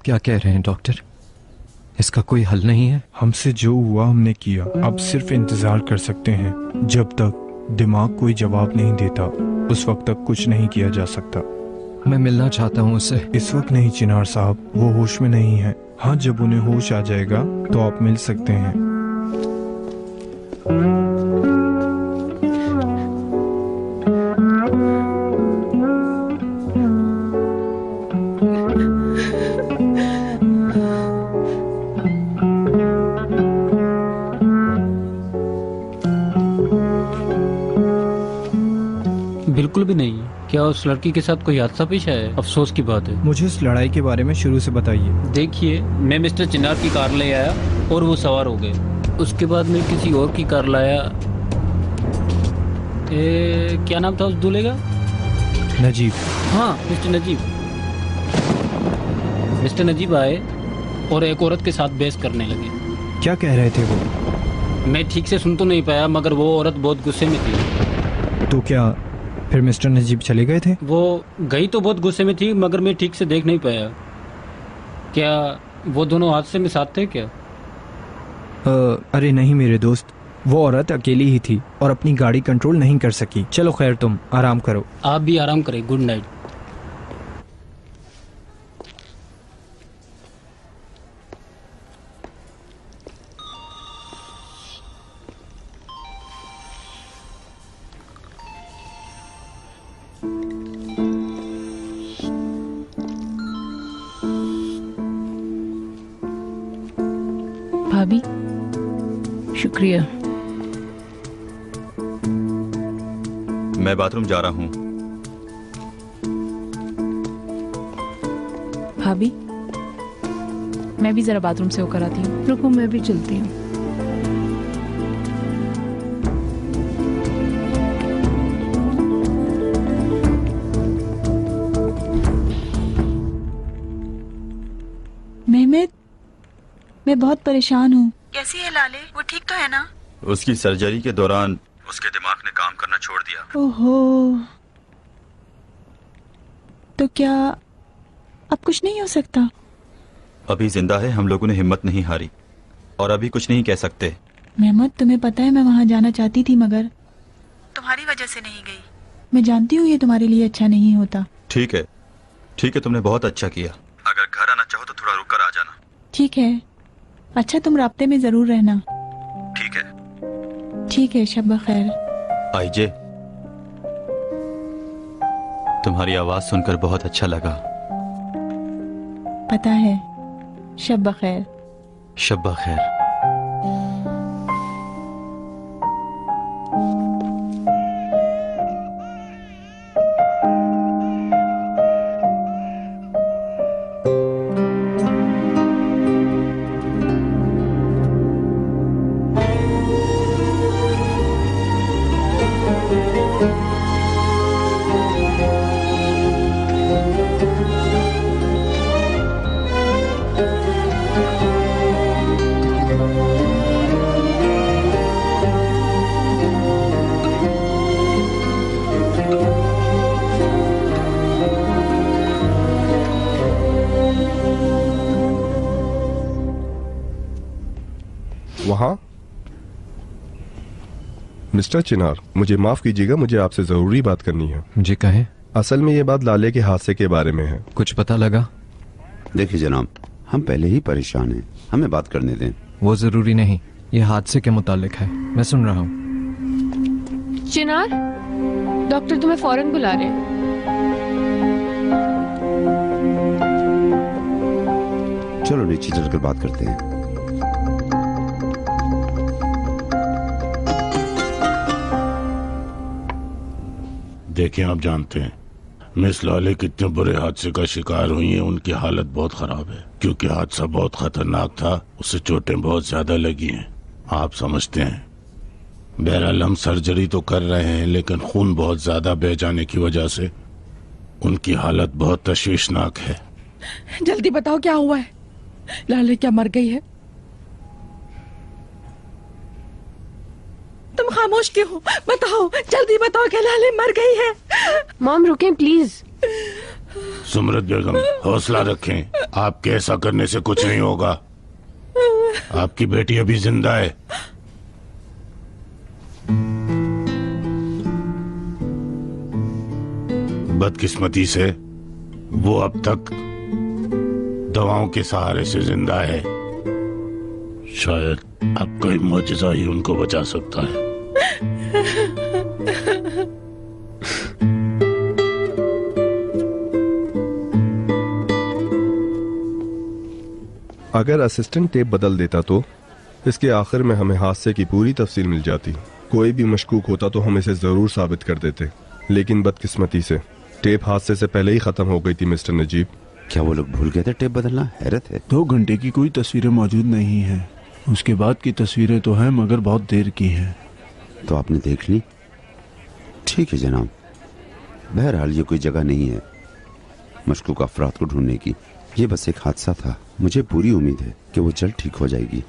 क्या कह रहे हैं डॉक्टर? इसका कोई हल नहीं है? हमसे जो हुआ हमने किया, अब सिर्फ इंतजार कर सकते हैं। जब तक दिमाग कोई जवाब नहीं देता उस वक्त तक कुछ नहीं किया जा सकता। मैं मिलना चाहता हूँ उससे। इस वक्त नहीं चिनार साहब, वो होश में नहीं है। हाँ, जब उन्हें होश आ जाएगा तो आप मिल सकते हैं। बिल्कुल भी नहीं। क्या उस लड़की के साथ कोई हादसा पेश आया है? अफसोस की बात है। मुझे इस लड़ाई के बारे में शुरू से बताइए। देखिए, मैं मिस्टर चिनार की कार ले आया और वो सवार हो गए। उसके बाद मैं किसी और की कार लाया। क्या नाम था उस दूल्हे का? नजीब। हाँ, मिस्टर नजीब। मिस्टर नजीब आए और एक औरत के साथ बहस करने लगे। क्या कह रहे थे वो? मैं ठीक से सुन तो नहीं पाया, मगर वो औरत बहुत गुस्से में थी। तो क्या फिर मिस्टर नजीब चले गए थे? वो गई तो बहुत गुस्से में थी, मगर मैं ठीक से देख नहीं पाया। क्या वो दोनों हादसे में साथ थे क्या? अरे नहीं मेरे दोस्त, वो औरत अकेली ही थी और अपनी गाड़ी कंट्रोल नहीं कर सकी। चलो खैर, तुम आराम करो। आप भी आराम करें। Good night. भाभी, शुक्रिया। मैं बाथरूम जा रहा हूँ। भाभी, मैं भी जरा बाथरूम से होकर आती हूँ। रुको, मैं भी चलती हूँ। मेहमेद, मैं बहुत परेशान हूँ। कैसी है लाले? वो ठीक तो है ना? उसकी सर्जरी के दौरान उसके दिमाग ने काम करना छोड़ दिया। ओहो, तो क्या अब कुछ नहीं हो सकता? अभी जिंदा है, हम लोगों ने हिम्मत नहीं हारी और अभी कुछ नहीं कह सकते। मेहमद, तुम्हें पता है मैं वहाँ जाना चाहती थी, मगर तुम्हारी वजह से नहीं गई। मैं जानती हूँ ये तुम्हारे लिए अच्छा नहीं होता। ठीक है, ठीक है, तुमने बहुत अच्छा किया। अगर घर आना चाहो तो थोड़ा रुक कर आ जाना। ठीक है। अच्छा, तुम राब्ते में जरूर रहना। ठीक है। ठीक है, शब खैर। आईजे, तुम्हारी आवाज सुनकर बहुत अच्छा लगा। पता है। शब खैर। शब खैर। वहाँ मिस्टर चिनार, मुझे माफ कीजिएगा, मुझे आपसे जरूरी बात करनी है। जी कहें। असल में ये बात लाले के हादसे के बारे में है। कुछ पता लगा? देखिए जनाब, हम पहले ही परेशान हैं, हमें बात करने दें। वो जरूरी नहीं, ये हादसे के मुतालिक है। मैं सुन रहा हूँ। चिनार, डॉक्टर तुम्हें फौरन बुला रहे हैं। चलो नीचे चलकर बात करते हैं। देखिए, आप जानते हैं मिस लाले कितने बुरे हादसे का शिकार हुई हैं। उनकी हालत बहुत खराब है क्योंकि हादसा बहुत खतरनाक था। उससे चोटें बहुत ज्यादा लगी हैं, आप समझते हैं। बहरहाल हम सर्जरी तो कर रहे हैं, लेकिन खून बहुत ज्यादा बह जाने की वजह से उनकी हालत बहुत तशवीशनाक है। जल्दी बताओ क्या हुआ है? लाले क्या मर गई है? तुम खामोश क्यों हो? बताओ, जल्दी बताओ कि लाले मर गई है। मॉम रुकें प्लीज। सुमरत बेगम, हौसला रखें। आपके ऐसा करने से कुछ नहीं होगा। आपकी बेटी अभी जिंदा है। बदकिस्मती से वो अब तक दवाओं के सहारे से जिंदा है। शायद अब कोई मौजज़ा ही उनको बचा सकता है। अगर असिस्टेंट टेप बदल देता तो इसके आखिर में हमें हादसे की पूरी तफसील मिल जाती। कोई भी मशकूक होता तो हम इसे जरूर साबित कर देते, लेकिन बदकिस्मती से टेप हादसे से पहले ही खत्म हो गई थी। मिस्टर नजीब, क्या वो लोग भूल गए थे टेप बदलना? हैरत है। 2 घंटे की कोई तस्वीरें मौजूद नहीं है। उसके बाद की तस्वीरें तो हैं, मगर बहुत देर की हैं। तो आपने देख ली? ठीक है जनाब। बहरहाल ये कोई जगह नहीं है मशकूक अफराद को ढूंढने की। ये बस एक हादसा था। मुझे पूरी उम्मीद है कि वो जल्द ठीक हो जाएगी।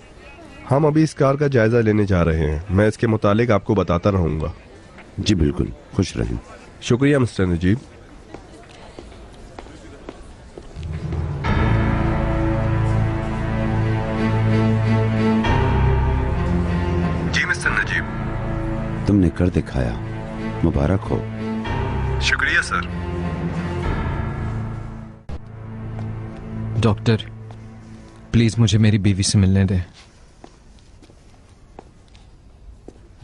हम अभी इस कार का जायजा लेने जा रहे हैं। मैं इसके मुतालिक आपको बताता रहूंगा। जी बिल्कुल, खुश रहें। शुक्रिया मिस्टर नजीब। जी मिस्टर नजीब। तुमने कर दिखाया, मुबारक हो। शुक्रिया सर। डॉक्टर, प्लीज मुझे मेरी बीवी से मिलने दें।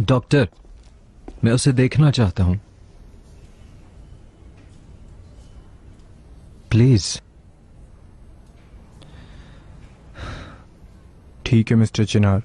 डॉक्टर, मैं उसे देखना चाहता हूं, प्लीज। ठीक है मिस्टर चिनार।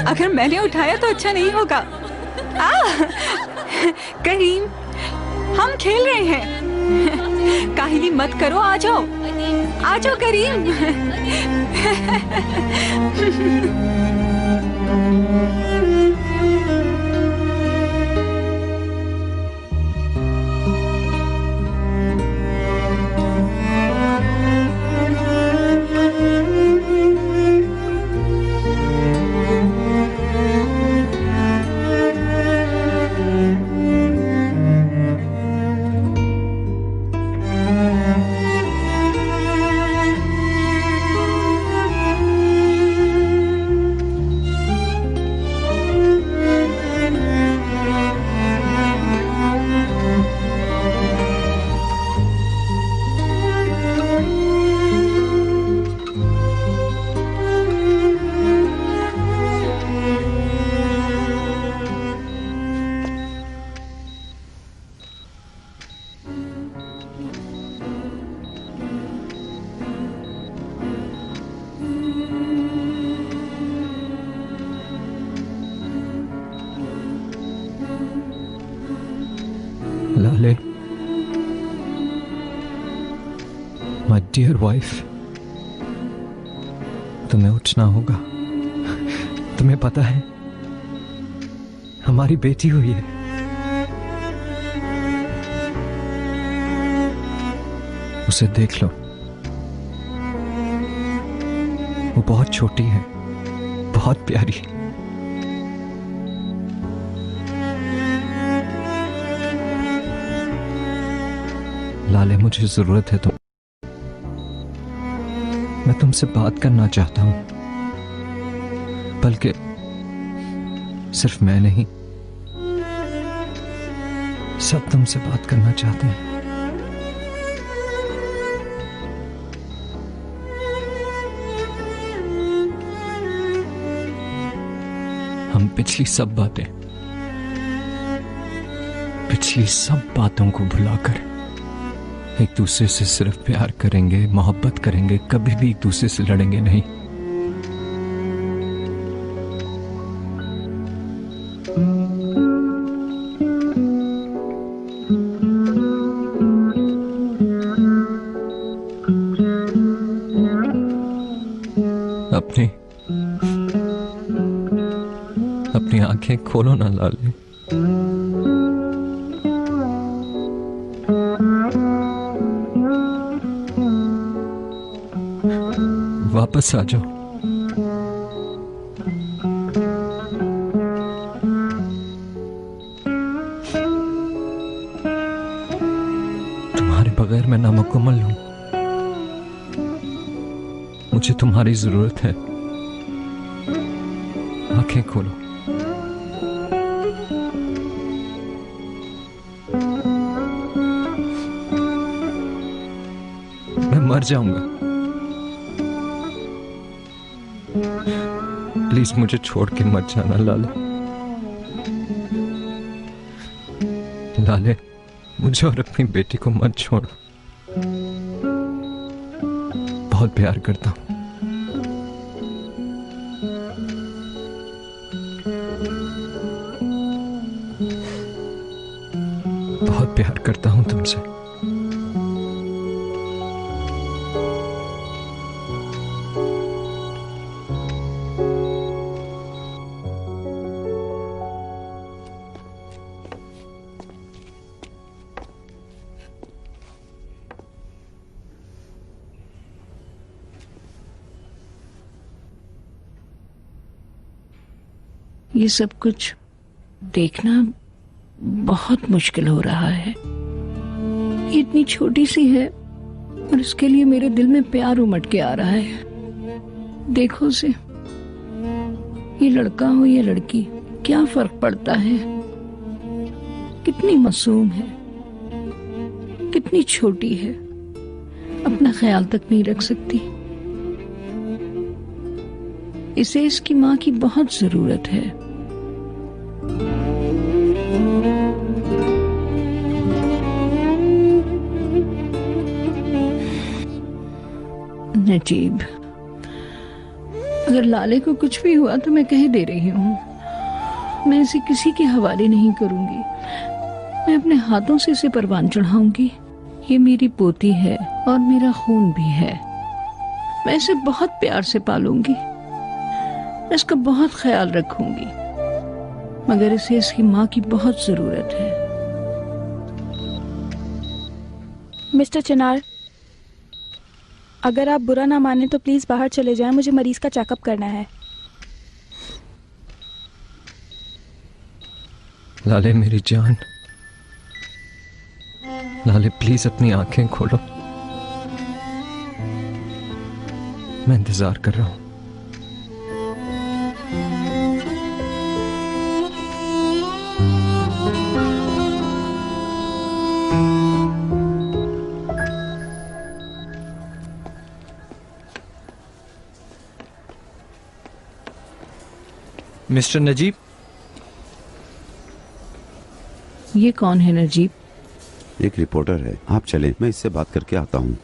अगर मैंने उठाया तो अच्छा नहीं होगा। करीम, हम खेल रहे हैं। काहिली मत करो, आ जाओ, आ जाओ करीम। लाले, माय डियर वाइफ, तुम्हें उठना होगा। तुम्हें पता है हमारी बेटी हुई है। उसे देख लो, वो बहुत छोटी है, बहुत प्यारी। लाले, मुझे जरूरत है तुम। मैं तुमसे बात करना चाहता हूं, बल्कि सिर्फ मैं नहीं, सब तुमसे बात करना चाहते हैं। हम पिछली सब बातों को भुलाकर एक दूसरे से सिर्फ प्यार करेंगे, मोहब्बत करेंगे, कभी भी एक दूसरे से लड़ेंगे नहीं। आंखें खोलो ना लाले। वापस आ जाओ। तुम्हारे बगैर मैं नामुकम्मल हूं। मुझे तुम्हारी जरूरत है। आंखें खोलो। मैं मर जाऊंगा। प्लीज मुझे छोड़ के मत जाना लाले। लाले, मुझे और अपनी बेटी को मत छोड़ो। बहुत प्यार करता हूं। बहुत प्यार करता हूं तुमसे। ये सब कुछ देखना बहुत मुश्किल हो रहा है। ये इतनी छोटी सी है और इसके लिए मेरे दिल में प्यार उमड़ के आ रहा है। देखो उसे, ये लड़का हो या लड़की, क्या फर्क पड़ता है? कितनी मासूम है, कितनी छोटी है, अपना ख्याल तक नहीं रख सकती। इसे इसकी माँ की बहुत जरूरत है। नजीब, अगर लाले को कुछ भी हुआ तो मैं कह दे रही हूँ, मैं इसे किसी के हवाले नहीं करूंगी। मैं अपने हाथों से इसे परवान चढ़ाऊंगी। ये मेरी पोती है और मेरा खून भी है। मैं इसे बहुत प्यार से पालूंगी, मैं इसका बहुत ख्याल रखूंगी, मगर इसे इसकी माँ की बहुत जरूरत है। मिस्टर चिनार, अगर आप बुरा ना माने तो प्लीज बाहर चले जाएं। मुझे मरीज का चेकअप करना है। लाले मेरी जान, लाले प्लीज अपनी आंखें खोलो। मैं इंतजार कर रहा हूं। मिस्टर नजीब। ये कौन है नजीब? एक रिपोर्टर है। आप चले, मैं इससे बात करके आता हूँ।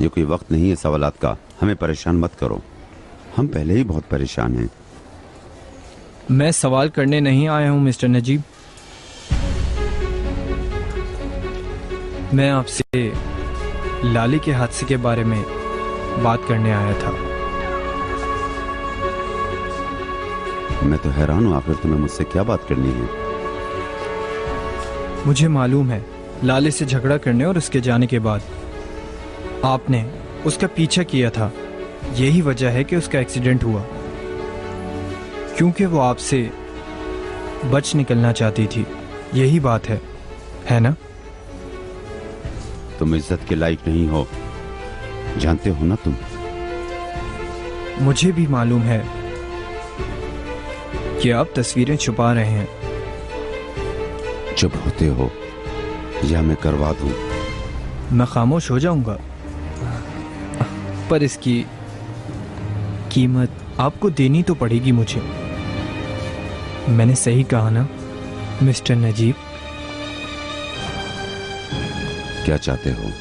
ये कोई वक्त नहीं है सवालात का। हमें परेशान मत करो, हम पहले ही बहुत परेशान हैं। मैं सवाल करने नहीं आया हूँ मिस्टर नजीब। मैं आपसे लाली के हादसे के बारे में बात करने आया था। मैं तो हैरान हूँ, आखिर तुम्हें मुझसे क्या बात करनी है? मुझे मालूम है लाले से झगड़ा करने और उसके जाने के बाद आपने उसका पीछा किया था। यही वजह है कि उसका एक्सीडेंट हुआ, क्योंकि वो आपसे बच निकलना चाहती थी। यही बात है ना? तुम इज्जत के लायक नहीं हो, जानते हो ना तुम। मुझे भी मालूम है कि आप तस्वीरें छुपा रहे हैं। चुप होते हो या मैं करवा दूं? मैं खामोश हो जाऊंगा, पर इसकी कीमत आपको देनी तो पड़ेगी मुझे। मैंने सही कहा ना मिस्टर नजीब? क्या चाहते हो?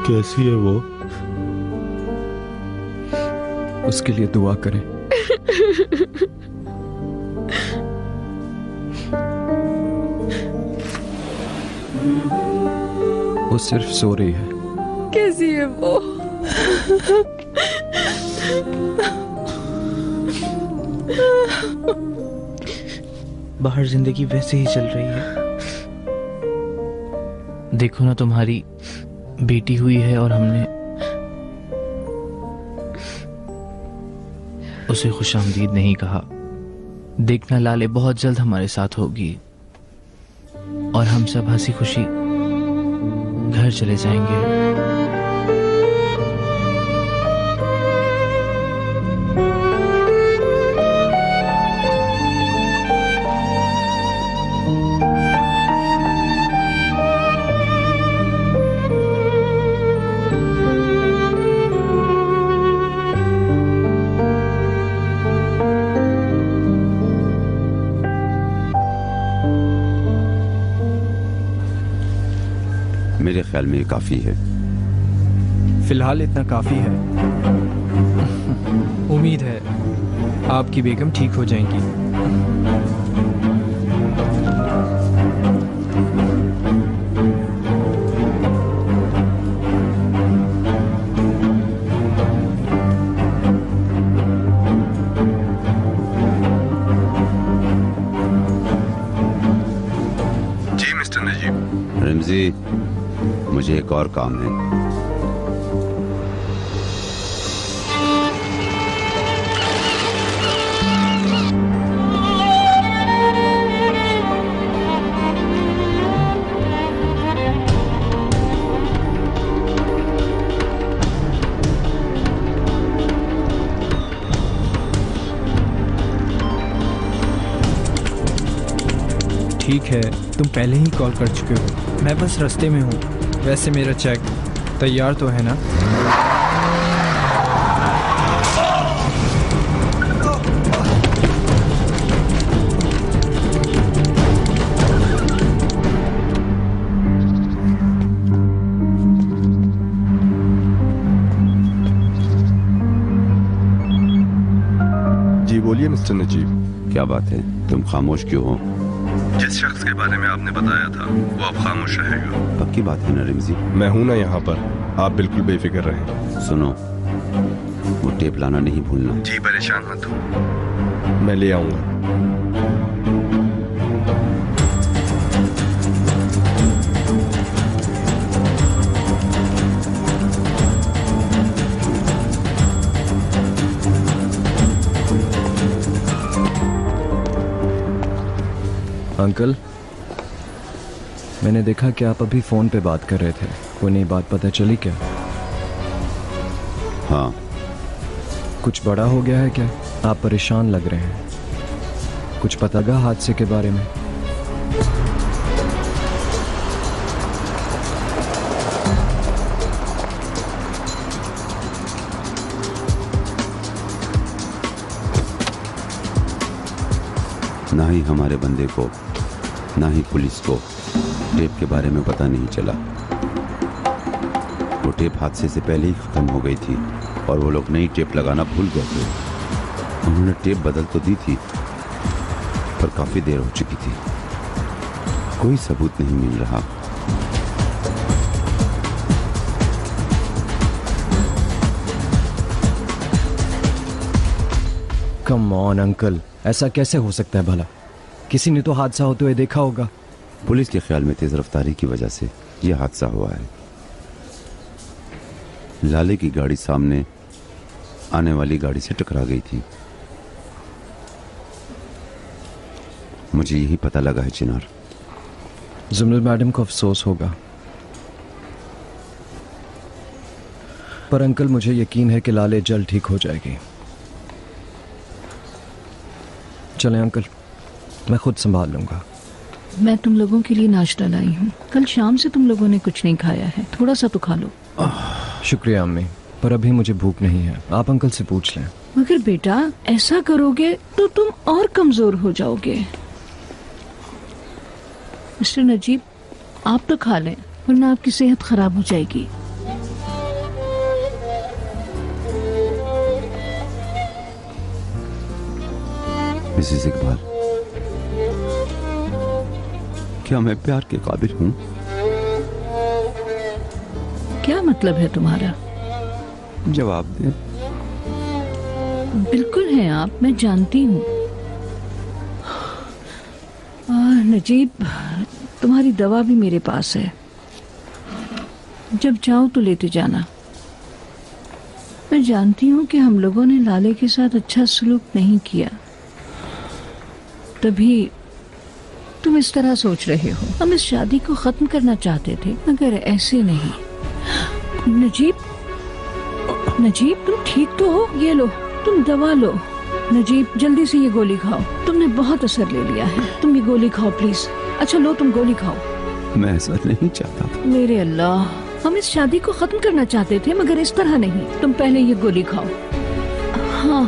कैसी है वो? उसके लिए दुआ करें। वो सिर्फ सो रही है। कैसी है वो? बाहर जिंदगी वैसे ही चल रही है। देखो ना, तुम्हारी बेटी हुई है और हमने उसे खुशामदीद नहीं कहा। देखना लाले बहुत जल्द हमारे साथ होगी और हम सब हंसी खुशी घर चले जाएंगे। मेरे ख्याल में ये काफी है। फिलहाल इतना काफी है। उम्मीद है आपकी बेगम ठीक हो जाएंगी। जी मिस्टर नजीब। रिमजी, मुझे एक और काम है। ठीक है, तुम पहले ही कॉल कर चुके हो। मैं बस रास्ते में हूँ। वैसे मेरा चेक तैयार तो है ना? जी बोलिए मिस्टर नजीब। क्या बात है, तुम खामोश क्यों हो? जिस शख्स के बारे में आपने बताया था वो अब खामोश रहेगा। पक्की बात है ना रिमजी? मैं हूं ना यहाँ पर, आप बिल्कुल बेफिक्र रहें। सुनो, वो टेप लाना नहीं भूलना। जी परेशान मत हो, मैं ले आऊंगा। अंकल, मैंने देखा कि आप अभी फोन पे बात कर रहे थे। कोई नई बात पता चली क्या? हाँ। कुछ बड़ा हो गया है क्या? आप परेशान लग रहे हैं। कुछ पता लगा हादसे के बारे में? ना ही हमारे बंदे को, ना ही पुलिस को टेप के बारे में पता नहीं चला। वो टेप हादसे से पहले ही खत्म हो गई थी और वो लोग नई टेप लगाना भूल गए थे। उन्होंने टेप बदल तो दी थी पर काफी देर हो चुकी थी। कोई सबूत नहीं मिल रहा। कम ऑन अंकल, ऐसा कैसे हो सकता है भला? किसी ने तो हादसा होते हुए देखा होगा। पुलिस के ख्याल में तेज रफ्तारी की वजह से यह हादसा हुआ है। लाले की गाड़ी सामने आने वाली गाड़ी से टकरा गई थी। मुझे यही पता लगा है चिनार। जुमल मैडम को अफसोस होगा, पर अंकल मुझे यकीन है कि लाले जल्द ठीक हो जाएगी। चलें अंकल, मैं खुद संभाल लूंगा। मैं तुम लोगों के लिए नाश्ता लाई हूँ। कल शाम से तुम लोगों ने कुछ नहीं खाया है, थोड़ा सा तो खा लो। शुक्रिया अम्मी, पर अभी मुझे भूख नहीं है। आप अंकल से पूछ लें। मगर बेटा, ऐसा करोगे तो तुम और कमजोर हो जाओगे। मिस्टर नजीब, आप तो खा लें, वरना आपकी सेहत खराब हो जाएगी। मिसेस इकबाल, क्या मैं प्यार के काबिल हूं? क्या मतलब है तुम्हारा? जवाब दें। बिल्कुल है आप, मैं जानती हूँ। नजीब, तुम्हारी दवा भी मेरे पास है, जब जाओ तो लेते जाना। मैं जानती हूँ कि हम लोगों ने लाले के साथ अच्छा सलूक नहीं किया, तभी तुम इस तरह सोच रहे हो। हम इस शादी को खत्म करना चाहते थे, मगर ऐसे नहीं। नजीब, नजीब तुम ठीक तो हो? ये लो, तुम दवा लो। नजीब जल्दी से ये गोली खाओ, तुमने बहुत असर ले लिया है। तुम ये गोली खाओ प्लीज। अच्छा लो, तुम गोली खाओ। मैं ऐसा नहीं चाहता था। मेरे अल्लाह, हम इस शादी को खत्म करना चाहते थे, मगर इस तरह नहीं। तुम पहले ये गोली खाओ। हाँ,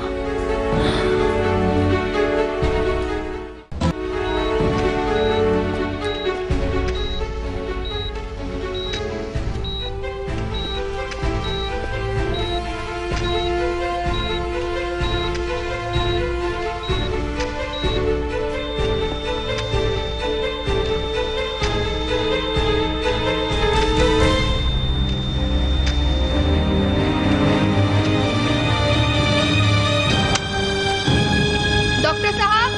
डॉक्टर साहब,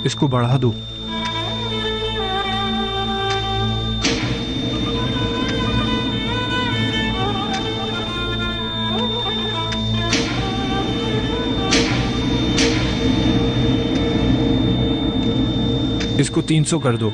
इसको बढ़ा दो। इसको 300 कर दो।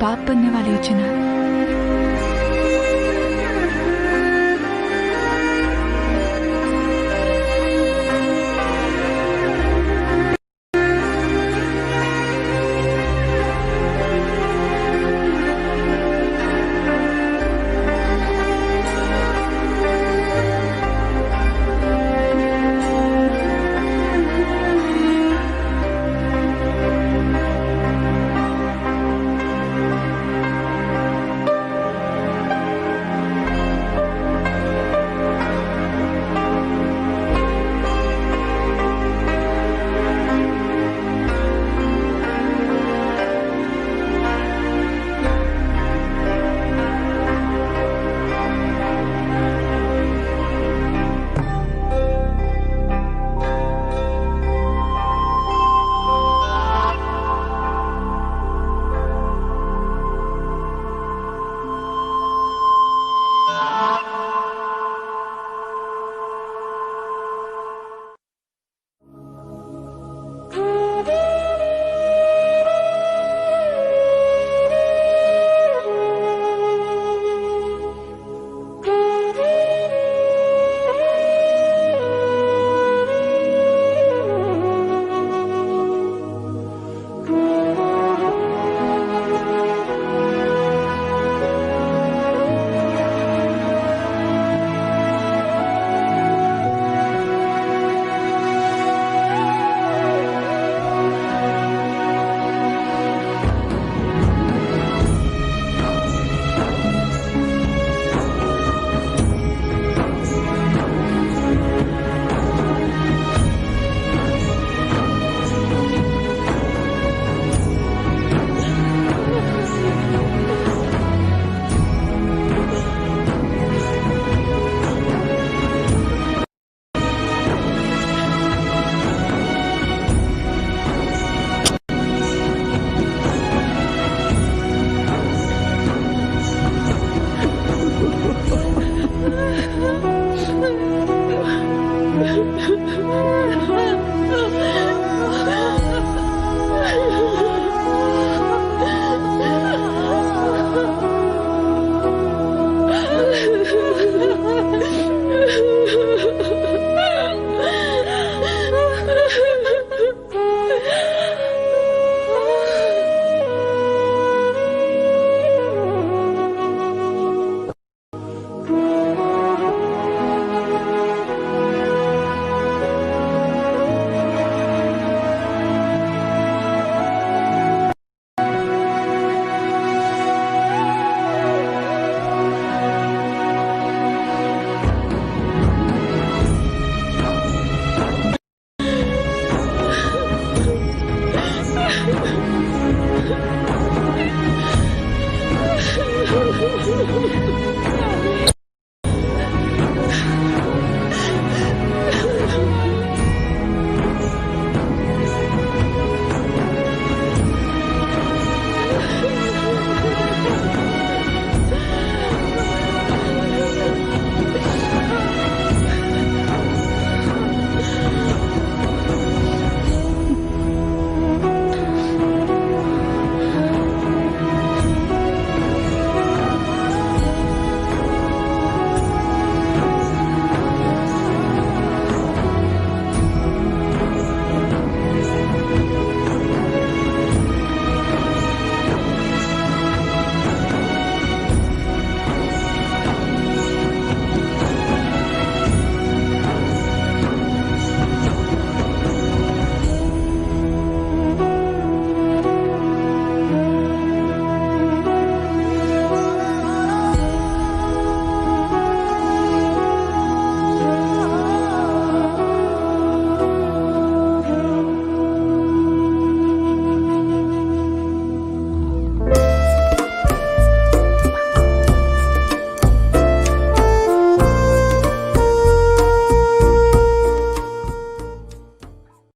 बाप बनने वाले हो चिनार।